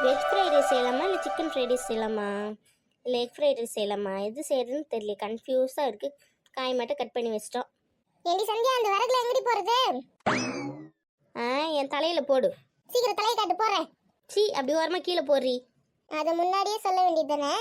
Veg fried rice செய்யலாமா இல்லை chicken fried rice செய்யலாமா இல்லை எக் ஃப்ரைட் ரைஸ் செய்யலாமா? எது செய்யறதுன்னு தெரியல, கன்ஃபியூஸாக இருக்குது. காய் மட்டும் கட் பண்ணி வச்சிட்டோம். ஏண்டி சந்தியா, அந்த விறகுல எங்கடி போறது? என் தலையில் போடு. சீக்கிரம் தலையை காட்டு, போறேன். அப்படி ஓரமா கீழே போடுறி. அதை முன்னாடியே சொல்ல வேண்டியதுதானே?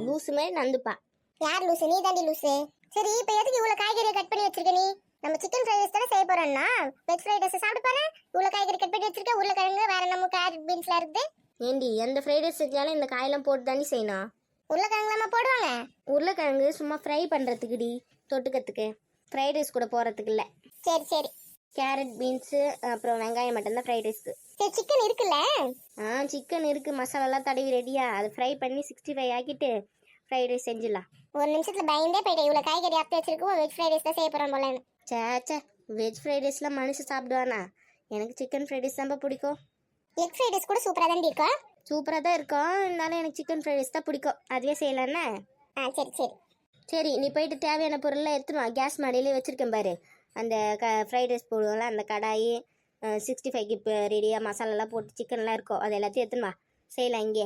லூசு மாதிரி நந்துப்பா. யார் லூசு? நீ தாண்டி லூசு. சரி, இப்போ எதுக்கு இவ்வளோ காய்கறியை கட் பண்ணி வச்சிருக்க நீ? நம்ம சிக்கன் ஃப்ரைட் ரைஸ் தானே செய்ய போறோம்னா, வெஜ் ஃப்ரைட் ரைஸ் சாப்பிட்டு பாரு. இவ்வளோ காய்கறி கட் பண்ணி வச்சிருக்க, உருளைக்கிழங்கு, வேற நம்ம கேரட் பீன்ஸ்லாம் இருக்குது. ஏண்டி எந்த ஃப்ரைட் ரைஸ் செஞ்சாலும் இந்த காயெல்லாம் போட்டு தாண்டி செய்யணும். உருளைக்கிழங்குலாமா போடுவாங்க? உருளைக்கிழங்கு சும்மா ஃப்ரை பண்ணுறதுக்குடி, தொட்டுக்கிறதுக்கு. ஃப்ரைட் ரைஸ் கூட போகிறதுக்கு இல்லை. சரி சரி. கேரட் பீன்ஸு அப்புறம் வெங்காயம் மட்டும்தான் ஃப்ரைட் ரைஸ்க்கு. சரி, சிக்கன் இருக்குல்ல? சிக்கன் இருக்குது, மசாலாலாம் தடவி ரெடியா. அது ஃப்ரை பண்ணி 65 ஆக்கிட்டு ஃப்ரைட் ரைஸ் செஞ்சிடலாம். ஒரு நிமிஷத்துல பயந்தே போயிட்டேன், இவ்வளோ காய்கறி அறுத்து வச்சிருக்கோம், வெஜ் ஃப்ரைட் ரைஸ் தான் செய்ய போறோம் போலன்னு. சே, வெஜ் ஃப்ரைட் ரைஸ்லாம் மனுஷன் சாப்பிடுவானா? எனக்கு சிக்கன் ஃப்ரைட் ரைஸ் தான் பிடிக்கும். எக் ஃப்ரைட் ரைஸ் கூட சூப்பராக தான் இருக்கா? சூப்பராக தான் இருக்கும், இருந்தாலும் எனக்கு சிக்கன் ஃப்ரைட் ரைஸ் தான் பிடிக்கும். அதுவே செய்யலான்னா? சரி சரி. சரி, நீ போயிட்டு தேவையான பொருள்லாம் எடுத்துணும். கேஸ் மாடியிலே வச்சுருக்கேன் பாரு. அந்த ஃப்ரைட் ரைஸ் போடுவோம்ல, அந்த கடாயி 65க்கு இப்போ ரெடியாக மசாலாலாம் போட்டு சிக்கன்லாம் இருக்கும், அது எல்லாத்தையும் எடுத்துன்னு வா, செய்யலாம் இங்கே.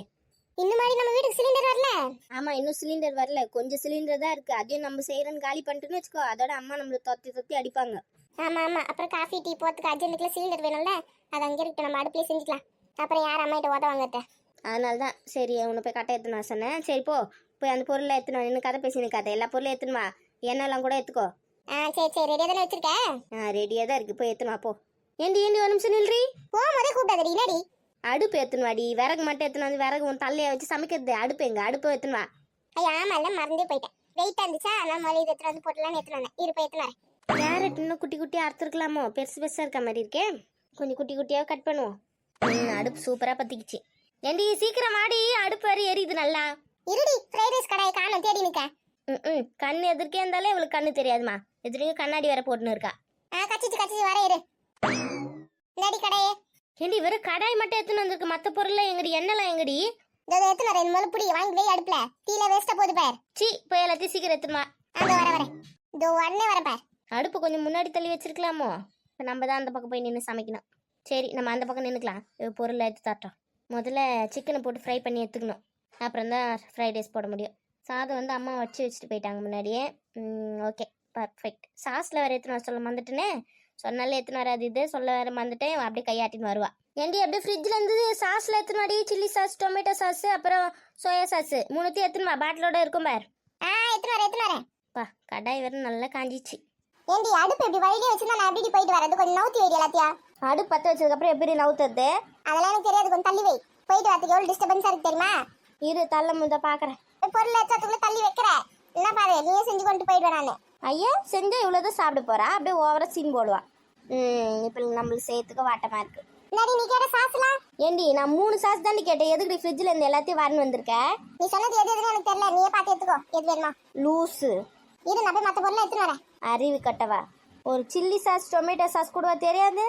இந்த மாதிரி நம்ம வீட்டுக்கு சிலிண்டர் வரல? ஆமாம், இன்னும் சிலிண்டர் வரல. கொஞ்சம் சிலிண்டர் தான் இருக்குது. அதையும் நம்ம செய்கிறோன்னு காலி பண்ணிட்டுன்னு வச்சுக்கோ, அதோட அம்மா நம்மளை தொத்தி அடிப்பாங்க. ஆமாம், அப்புறம் காஃபி டீ போகிறதுக்கு அர்ஜென்ட்டுக்குள்ள சிலிண்டர் வேணும்ல, அது அங்கே இருக்கு, நம்ம அடுப்புலேயே செஞ்சுக்கலாம். அப்புறம் யார் அம்மா கிட்ட உதவாங்க? அதனால தான் சரி, உன்னை போய் கட்டை எடுத்துன்னு வா சொன்னேன். சரி போ, போய் அந்த பொருளை எடுத்துன்னு வா. இன்னும் கதை பேசி நிற்காத, எல்லா பொருளையும் எடுத்துன்னு வா. எண்ணெய்லாம் கூட எடுத்துக்கோ. சரி, ரெடியாக தானே வச்சிருக்கேன். ரெடியாக தான் இருக்குது, போய் எடுத்துன்னு வா போ. ஏண்டி ஒரு நிமிஷம் நில்றி. போதே கூப்பிடாதடி. என்னடி? அடுப்பு எடுத்துன்னு வாடி. விறகு மட்டும் எடுத்துன்னு வந்து விறகு உன் தலையை வச்சு சமைக்கிறது. அடுப்பு எங்க? அடுப்பு எடுத்துன்னு வா. ஆமாம், மறந்தே போயிட்டேன். வெயிட்டாக இருந்துச்சா, அதனால் மொழி எடுத்துட்டு வந்து போட்டலான்னு எடுத்துன்னு வந்தேன். இருப்ப எடுத்துன்னு வரேன். கேரட் இன்னும் குட்டி குட்டியாக அறுத்துருக்கலாமோ? பெருசு பெருசாக இருக்க மாதிரி இருக்கே. கொஞ்சம் குட்டி குட்டியாக கட் பண்ணுவோம். அடுப்பு சூப்பராக பற்றிக்கிச்சு. ஏண்டி சீக்கிரம் மாடி, அடுப்பு வரை எரியுது நல்லா. இருடி, ஃப்ரைட் ரைஸ் கடையை காணும், தேடி நிற்க. கண்ணு எதிர்க்கே இருந்தாலே இவளுக்கு கண்ணு தெரியாதுமா. எதிர்க்க கண்ணாடி வேற போட்டுன்னு இருக்கா. கச்சிச்சு வர இரு. நடி கடையே. ஏண்டி வெறும் கடாய் மட்டும் எடுத்துன்னு வந்திருக்கு, மற்ற பொருள்லாம் எங்கடி? எண்ணெய்லாம் எங்கடி? எடுத்துன்னு வரேன். முதல்ல புடி வாங்கி வை அடுப்புல. டீல வேஸ்டா போகுது பார். போய் எல்லாத்தையும் சீக்கிரம் எடுத்துன்னு வா. வரேன். இதோ உடனே வரேன் பார். அடுப்பு கொஞ்சம் முன்னாடி தள்ளி வச்சிருக்கலாமோ? இப்போ நம்ம தான் அந்த பக்கம் போய் நின்று சமைக்கணும். சரி, நம்ம அந்த பக்கம் நின்றுக்கலாம். பொருளை எடுத்து தட்டோம். முதல்ல சிக்கனை போட்டு ஃப்ரை பண்ணி எடுத்துக்கணும், அப்புறம் தான் ஃப்ரைட் ரைஸ் போட முடியும். சாதம் வந்து அம்மா வச்சுட்டு போயிட்டாங்க முன்னாடியே. Okay, perfect. சாஸில் வேறு எடுத்துன்னு வர சொல்ல மறந்துட்டேனே. சொன்னாலே எடுத்துன்னு வராது, இது சொல்ல வேறு மறந்துட்டேன். அப்படியே கையாட்டின்னு வருவா. ஏண்டி அப்படியே ஃப்ரிட்ஜில் இருந்து சாஸில் எடுத்துன்னு வாடி. சில்லி சாஸ், டொமேட்டோ சாஸ், அப்புறம் சோயா சாஸ், மூணுத்தையும் எடுத்துன்னு வா. பாட்டிலோட இருக்கும் பார். எடுத்துன்னு வரேன். கடாய் வேறு நல்லா காஞ்சிச்சு. ஏண்டி அடுப்பு இப்படி வழியே வச்சுருந்தா நான் எப்படி போயிட்டு வரது? கொஞ்சம் நவுத்தி வைடி எல்லாத்தையா. அடுப்பு பற்ற வச்சதுக்கப்புறம் எப்படி நவுத்துறது? அதெல்லாம் எனக்கு தெரியாது, கொஞ்சம் தள்ளி வை. போயிட்டு வரதுக்கு எவ்வளோ டிஸ்டர்பன்ஸாக இருக்கு தெரியுமா? இரு, தள்ள முத பார்க்குறேன். பொருள் வச்சதுக்குள்ளே தள்ளி வைக்கிற. என்ன பாரு, நீயே செஞ்சு கொண்டு போயிட்டு வரானு. ஐயா செஞ்சா இவ்வளோதான் சாப்பிட போறா. அப்படியே ஓவரா சீன் போடுவா. இப்போ நம்மளுக்கு செய்யறதுக்கு வாட்டமா இருக்கு. நீ கேட்ட சாஸ்லாம்? ஏண்டி நான் 3 சாஸ் தாண்டி கேட்டேன். எதுக்கு ஃப்ரிட்ஜில் இருந்து எல்லாத்தையும் வரணும் வந்திருக்க? நீ சொன்னது எது எதுன்னு எனக்கு தெரியல, நீயே பார்த்து எடுத்துக்கோ. எது வேணுமா? லூஸு. இரு, நான் போய் மற்ற பொருளை எடுத்துன்னு வரேன். அறிவு கட்டவா. ஒரு சில்லி சாஸ், டொமேட்டோ சாஸ் கூடவா தெரியாது?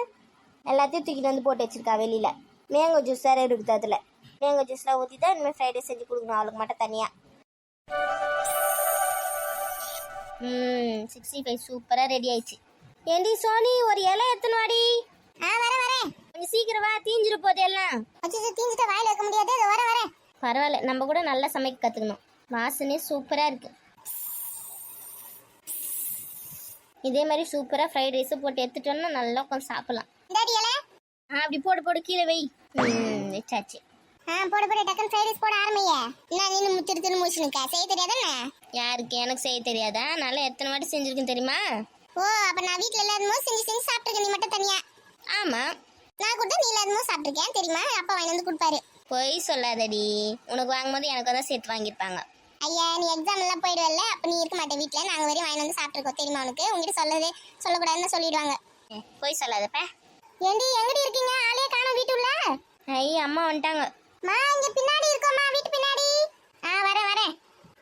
எல்லாத்தையும் தூக்கிட்டு வந்து போட்டு வச்சிருக்கா வெளியில. மேங்கோ ஜூஸ் வேற இருக்குது. அதில் மேங்கோ ஜூஸ்லாம் ஊற்றி தான் இனிமேல் ஃப்ரைட் ரைஸ் செஞ்சு கொடுக்கணும் அவளுக்கு மட்டும் தனியாக. 65 சூப்பராக ரெடி ஆயிடுச்சு. ஏண்டி சோனி, ஒரு இலை எடுத்துன்னு வாடி. வரேன். கொஞ்சம் சீக்கிரம் வா, தீஞ்சிரு போது எல்லாம். தீஞ்சிட்டு வாயில வைக்க முடியாது. வரேன். பரவாயில்ல, நம்ம கூட நல்லா சமைக்க கற்றுக்கணும். வாசனை சூப்பராக இருக்கு. இதே மாதிரி சூப்பராக ஃப்ரைட் ரைஸை போட்டு எடுத்துட்டோம்னா நல்லா உட்காந்து சாப்பிடலாம். அப்படி போடு கீழே வை. வச்சாச்சு. போடு டக்குன்னு ஃப்ரைட் ரைஸ் போட ஆரம்பிங்க. என்ன நீ முத்திருத்துன்னு முடிச்சுனுக்கா? செய்ய தெரியாதானே? யாருக்கு? எனக்கு செய்ய தெரியாதா? நல்லா எத்தனை வாட்டி செஞ்சுருக்கேன் தெரியுமா? அப்ப நான் வீட்டில் இல்லாதமோ செஞ்சு சாப்பிட்டுருக்கேன். நீ மட்டும் தனியா? ஆமாம், நான் கூட நீ இல்லாதமோ சாப்பிட்டுருக்கேன் தெரியுமா? அப்பா வாங்கி வந்து கொடுப்பாரு. பொய் சொல்லாதடி. உனக்கு வாங்கும்போது எனக்கு தான் சேர்த்து வாங்கியிருப்பாங்க. ஐயா, நீ எக்ஸாம் எல்லாம் போயிடுவல்ல, அப்ப நீ இருக்க மாட்டேன் வீட்டில். நாங்கள் வரையும் வாங்கி வந்து சாப்பிட்டுருக்கோம் தெரியுமா உனக்கு? உங்ககிட்ட சொல்லக்கூடாதுன்னு சொல்லிடுவாங்க. பொய் சொல்லாதப்ப. ஏண்டி எங்கடி இருக்கீங்க? ஆளே காணோம் வீட்டுள்ள. அம்மா வந்துட்டாங்க. இங்க பின்னாடி இருக்கோம்மா, வீட்டு பின்னாடி. வரேன்.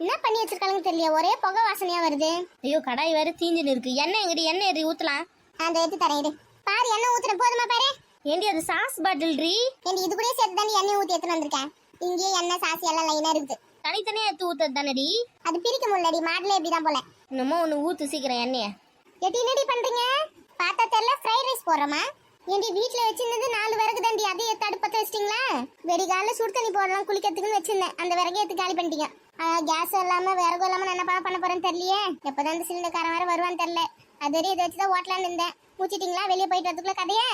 என்ன பண்ணி வச்சிருக்காங்கன்னு தெரியல, ஒரே புகை வாசனையா வருது. ஐயோ, கடாய் வேற தீஞ்சுன்னு இருக்கு. எண்ணெய் எங்கடி? எண்ணெய் எது ஊத்தலாம்? அந்த எடுத்து தரேன் இரு. பாரு, எண்ணெய் ஊத்துற போதுமா பாரு. ஏண்டி அது சாஸ் பாட்டில் ரீ. ஏண்டி இது கூட சேர்த்து தாண்டி எண்ணெய் ஊற்றி எடுத்துன்னு வந்திருக்கேன். இங்கே எண்ணெய் சாஸ் எல்லாம் லைனா இருக்குது. தனித்தனியா எடுத்து ஊத்துறது தானடி? அது பிரிக்க முடியலடி, மாடலே இப்படிதான் போல. இன்னமும் ஒன்று ஊத்து சீக்கிரம் எண்ணெய. என்னடி பண்றீங்க? பார்த்தா தெரியல, ஃப்ரைட் ரைஸ் போடுறோமா? ஏண்டி வீட்ல வச்சிருந்தது 4 விறகு தாண்டி, அதே எடுத்து அடுப்பத்த வச்சிட்டீங்களா? வெடிகால சுடு தண்ணி போடலாம் குளிக்கிறதுக்குன்னு வச்சிருந்தேன், அந்த விறகு எடுத்து காலி பண்ணிட்டீங்க. கேஸ் இல்லாம விறகு இல்லாம நான் என்ன பண்ண போறேன்னு தெரியலையே. எப்பதான் இந்த சிலிண்டர்காரன் வேற வருவான்னு தெரியல. அது வரையும் இதை வச்சுதான் ஓட்டலான்னு இருந்தேன். மூச்சிட்டீங்களா வெளியே போயிட்டு வரதுக்குள்ள கதையே?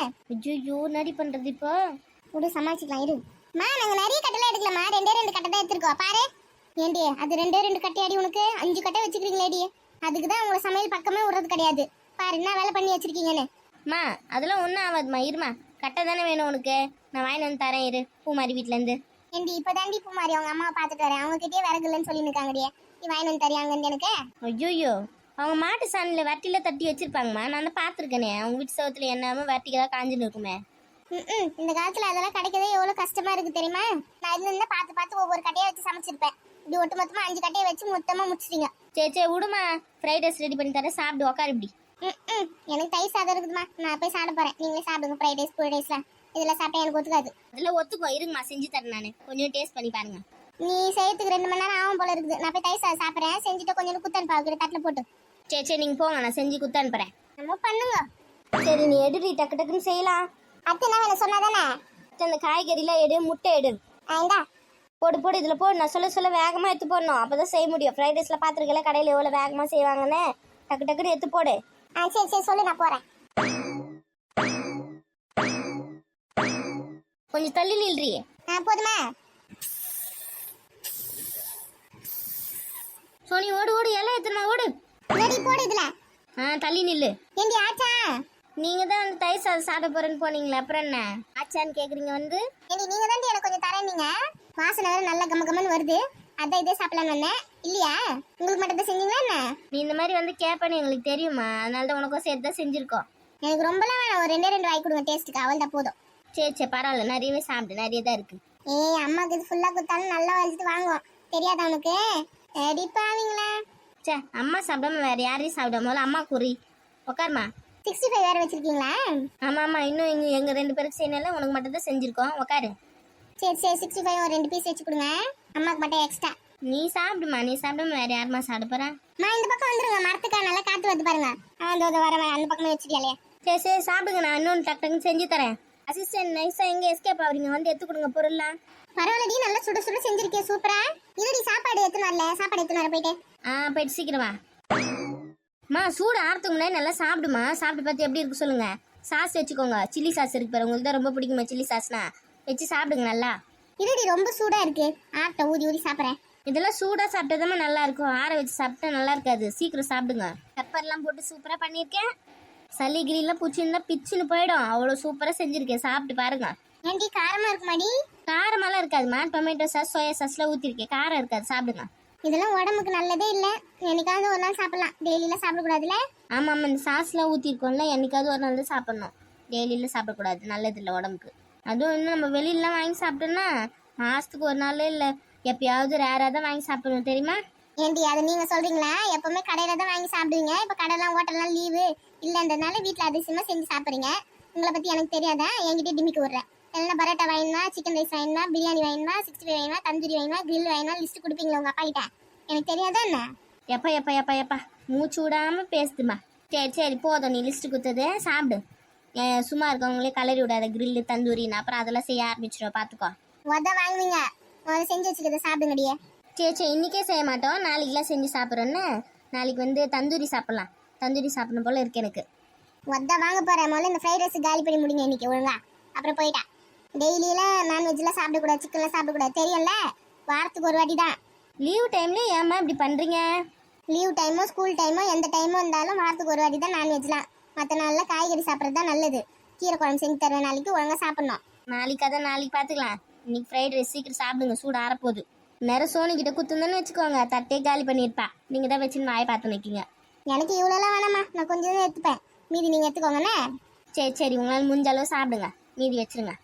ஐயோ நடி பண்றது இப்போ. விடு சமாளிச்சுக்கலாம் இரு. நாங்க நிறைய கட்டெல்லாம் எடுக்கலமா, 2 கட்டை தான் எடுத்துருக்கோம் பாரு. ஏண்டி அது 2 கட்டை அடி, உனக்கு 5 கட்டை வச்சுக்கிறீங்களேடி. அதுக்குதான் உங்களை சமையல் பக்கமே விடுறது கிடையாது. பாரு என்ன வேலை பண்ணி வச்சிருக்கீங்கன்னு. மா அதெல்லாம் ஒன்றும் ஆகாதுமா, இருமா. கட்டை தானே வேணும் உனக்கு, நான் வாங்கி வந்து தரேன் இரு. பூமாரி வீட்டிலேருந்து. ஏண்டி இப்பதாண்டி இப்போ மாதிரி அவங்க அம்மாவை பார்த்துட்டு வரேன், அவங்க கிட்டே விறகு இல்லைன்னு சொல்லி நிற்காங்கடியே. நீ வாங்கி வந்து தரியாங்க எனக்கு? ஐயோயோ அவங்க மாட்டு சாணியில் வட்டியில் தட்டி வச்சிருப்பாங்கம்மா, நான் தான் பார்த்துருக்கேனே. அவங்க வீட்டு சவத்துல என்னாம வட்டிக்கெல்லாம் காஞ்சுன்னு இருக்குமே. இந்த காலத்துல அதெல்லாம் கிடைக்கவே எவ்வளவு கஷ்டமா இருக்கு தெரியுமா? நான் இருந்தா பார்த்து ஒவ்வொரு கட்டையா வச்சு சமைச்சிருப்பேன். இப்படி ஒட்டு மொத்தமா 5 கட்டையை வச்சு மொத்தமா முடிச்சிட்டீங்க. சரி விடுமா, ஃப்ரைட் ரைஸ் ரெடி பண்ணி தரேன், சாப்பிடு உக்காரு இப்படி. எனக்கு தயிர் சாதம் இருக்குதுமா, நான் போய் சாப்பிட போறேன். நீங்களே சாப்பிடுங்க. ஃப்ரைட் ரைஸ் ஃபுல் ரைஸ்லாம் இதெல்லாம் சாப்பிட்டா எனக்கு ஒத்துக்காது. அதெல்லாம் ஒத்துக்கோ, இருங்கம்மா செஞ்சு தரேன் நான். கொஞ்சம் டேஸ்ட் பண்ணி பாருங்க. நீ செய்யறதுக்கு 2 மணி நேரம் ஆகும் போல இருக்குது. நான் போய் தயிர் சாதம் சாப்பிட்றேன். செஞ்சுட்டு கொஞ்சம் குத்தன் பாவுக்கிற தட்டில் போட்டு. சரி நீங்கள் போங்க, நான் செஞ்சு குத்து அனுப்புறேன். நம்ம பண்ணுங்க. சரி நீ எடுடி, டக்கு டக்குன்னு செய்யலாம். அத்தை என்ன வேலை சொன்னாதானே? அந்த காய்கறிலாம் எடு, முட்டை எடு. இந்தா போடு இதில் போடு. நான் சொல்ல வேகமாக எடுத்து போடணும், அப்போ தான் செய்ய முடியும். ஃப்ரைட் ரைஸ்லாம் பார்த்துருக்கல கடையில் எவ்வளோ வேகமாக செய்வாங்கன்னு. டக்குன்னு எடுத்து போடு. சரி சொல்லு, நான் போறேன். கொஞ்சம் தள்ளி நில்றி. போதுமா? சோனி ஓடு எல்லாம் எத்தனை ஓடு. ரெடி போடு இதுல. தள்ளி நில்லு. ஏண்டி ஆச்சா? நீங்க தான் அந்த தயிர் சாதம் சாப்பிட போறேன்னு போனீங்களே, அப்புறம் என்ன ஆச்சான்னு கேக்குறீங்க வந்து? ஏண்டி நீங்க தான் எனக்கு கொஞ்சம் தரேன்னீங்க. வாசனை வேற நல்ல கமகமன்னு வருது. அதான் இதே சாப்பிடலான்னு வந்தேன். இல்லையா உங்களுக்கு மட்டும் தான் செஞ்சீங்களா என்ன? நீ இந்த மாதிரி வந்து கேட்பேன்னு எங்களுக்கு தெரியுமா, அதனால தான் உனக்கும் சேர்த்து தான் செஞ்சிருக்கோம். எனக்கு ரொம்பலாம் வேணாம், ஒரு 2 வாய் கொடுங்க டேஸ்ட்டுக்கு, அவள் தான் போதும். சரி பரவாயில்ல, நிறையவே சாப்பிடு, நிறைய தான் இருக்கு. அம்மாக்கு இது ஃபுல்லா கொடுத்தாலும் நல்லா வச்சுட்டு வாங்குவோம். தெரியாதா உனக்கு? ரெடிப்பாவீங்களா? அம்மா சாப்பிடாம வேற யாரையும் சாப்பிடாம அம்மா குறி உட்காருமா. 65 வேற வச்சிருக்கீங்களா? ஆமா இன்னும் எங்க 2 பேருக்கு செய்யல, உனக்கு மட்டும் தான் செஞ்சிருக்கோம். உட்காரு. சரி 65 ஒரு 2 பீஸ் வச்சு கொடுங்க, அம்மாக்கு மட்டும் எக்ஸ்ட்ரா. நீ சாப்பிடுமா, நீ சாப்பிடாம வேற யாருமா சாப்பிட போறா? இந்த பக்கம் வந்துருங்க, மரத்துக்கா நல்லா காத்து வந்து பாருங்க. அந்த வர அந்த பக்கமே வச்சிருக்கியாலே. சரி சாப்பிடுங்க, நான் இன்னொன்று டக்குன்னு செஞ்சு தரேன். அசிஸ்டன்ட் நைஸா எங்க எஸ்கேப் ஆகுறீங்க, வந்து எடுத்து கொடுங்க பொருள்லாம். பரவாயில்லடி, நல்லா சுட செஞ்சிருக்கே, சூப்பரா. இருடி சாப்பாடு எடுத்து வரல, சாப்பாடு எடுத்து வர போயிட்டு. போயிட்டு சீக்கிரமா. சூடு ஆறதுக்கு முன்னாடி நல்லா சாப்பிடுமா, சாப்பிட்டு பார்த்து எப்படி இருக்கு சொல்லுங்க. சாஸ் வச்சுக்கோங்க, சில்லி சாஸ் இருக்கு பாரு, உங்களுக்கு தான் ரொம்ப பிடிக்குமா சில்லி சாஸ்னா, வச்சு சாப்பிடுங்க நல்லா. இருடி ரொம்ப சூடா இருக்கு, ஆட்ட ஊதி சாப்பிட்றேன். இதெல்லாம் சூடா சாப்பிட்டதாம நல்லா இருக்கும், ஆற வச்சு சாப்பிட்டா நல்லா இருக்காது. சீக்கிரம் சாப்பிடுங்க. பெப்பர்லாம் போட்டு சூப்பரா பண்ணியிருக்கேன். சளி கிரிலாம் பூச்சிருந்தா பிச்சுன்னு போயிடும், அவ்வளோ சூப்பரா செஞ்சிருக்கேன், சாப்பிட்டு பாருங்க. ஏண்டி காரமா இருக்குமாடி? காரமெல்லாம் இருக்காதுமா, டொமேட்டோ சாஸ் சோயா சாஸ்லாம் ஊற்றிருக்கேன், காரம் இருக்காது, சாப்பிடுங்க. இதெல்லாம் உடம்புக்கு நல்லதே இல்ல, என்னைக்காவது ஒரு நாள் சாப்பிடலாம், டெய்லியெல்லாம் சாப்பிடக்கூடாதுல. ஆமா இந்த சாஸ்லாம் ஊற்றிருக்கோம்ல, என்னைக்காவது ஒரு நாள் தான் சாப்பிடணும், டெய்லியெல்லாம் சாப்பிடக்கூடாது, நல்லது இல்லை உடம்புக்கு. அதுவும் இன்னும் நம்ம வெளியிலலாம் வாங்கி சாப்பிட்டோம்னா மாசத்துக்கு ஒரு நாள் இல்லை எப்பயாவது ரேராக தான் வாங்கி சாப்பிடணும், தெரியுமா? ஏண்டி அதை நீங்க சொல்றீங்களா? எப்பவுமே கடையில தான் வாங்கி சாப்பிடுவீங்க, இப்ப கடைலாம் ஹோட்டல்லாம் லீவு இல்லைன்றதுனால வீட்டுல அதிசயமா செஞ்சு சாப்பிடுறீங்க. உங்களை பத்தி எனக்கு தெரியாதா? என்கிட்ட டிமிக்கு விடுறேன். எல்லாம் பரோட்டா வாங்கினா, சிக்கன் ரைஸ் வாங்கினா, பிரியாணி வாங்கினா, 65 வாங்கினா, தந்தூரி வாங்கினா, கிரில் வாங்கினா லிஸ்ட் கொடுப்பீங்களா உங்க அப்பா கிட்ட? எனக்கு தெரியாதா என்ன? எப்பா மூச்சு விடாம பேசுதுமா. சரி போதும், நீ லிஸ்ட் கொடுத்தது சாப்பிடு. சும்மா இருக்கவங்களே கலரி விடாத கிரில்லு தந்தூரின்னு, அப்புறம் அதெல்லாம் செய்ய ஆரம்பிச்சிடும், பார்த்துக்கோ. வாங்குவீங்க, செஞ்சு வச்சுக்கிறத சாப்பிடுங்கடியே. சரி இன்னைக்கே செய்ய மாட்டோம், நாளைக்குலாம் செஞ்சு சாப்பிட்றோன்னு. நாளைக்கு வந்து தந்தூரி சாப்பிடலாம், தந்தூரி சாப்பிடணும் போல இருக்கு எனக்கு. வாங்க போறேன். முதல்ல இந்த ஃப்ரைட் ரைஸ் காலி பண்ணி முடிங்க இன்னைக்கு ஒழுங்கா, அப்புறம் போயிட்டா. டெய்லியெல்லாம் நான்வெஜ்லாம் சாப்பிடக்கூடாது, சிக்கன்லாம் சாப்பிடக்கூடாது, தெரியும்ல? வாரத்துக்கு ஒரு வாட்டி தான். லீவ் டைம்ல ஏமா இப்படி பண்றீங்க? லீவ் டைமோ ஸ்கூல் டைமோ எந்த டைமோ இருந்தாலும் வாரத்துக்கு ஒரு வாட்டி தான் நான்வெஜ்லாம். மற்ற நாளில் காய்கறி சாப்பிட்றது தான் நல்லது. கீரை குழம்பு செஞ்சு தருவேன், நாளைக்கு ஒழுங்கா சாப்பிடணும். நாளைக்கு அதான் நாளைக்கு பார்த்துக்கலாம். இன்னைக்கு ஃப்ரைட் ரைஸ் சீக்கிரம் சாப்பிடுங்க, சூடு ஆறப்போகுது. நேரம் சோனி கிட்ட குத்துந்தன்னு வச்சுக்கோங்க, தட்டே காலி பண்ணியிருப்பா. நீங்க தான் வச்சுன்னு வாயை பார்த்து நிற்கீங்க. எனக்கு இவ்வளோலாம் வேணாமா, நான் கொஞ்சம் தான் எடுத்துப்பேன், மீதி நீங்கள் எடுத்துக்கோங்கண்ணே. சரி உங்களால் முடிஞ்ச அளவு சாப்பிடுங்க, மீதி வச்சிருங்க.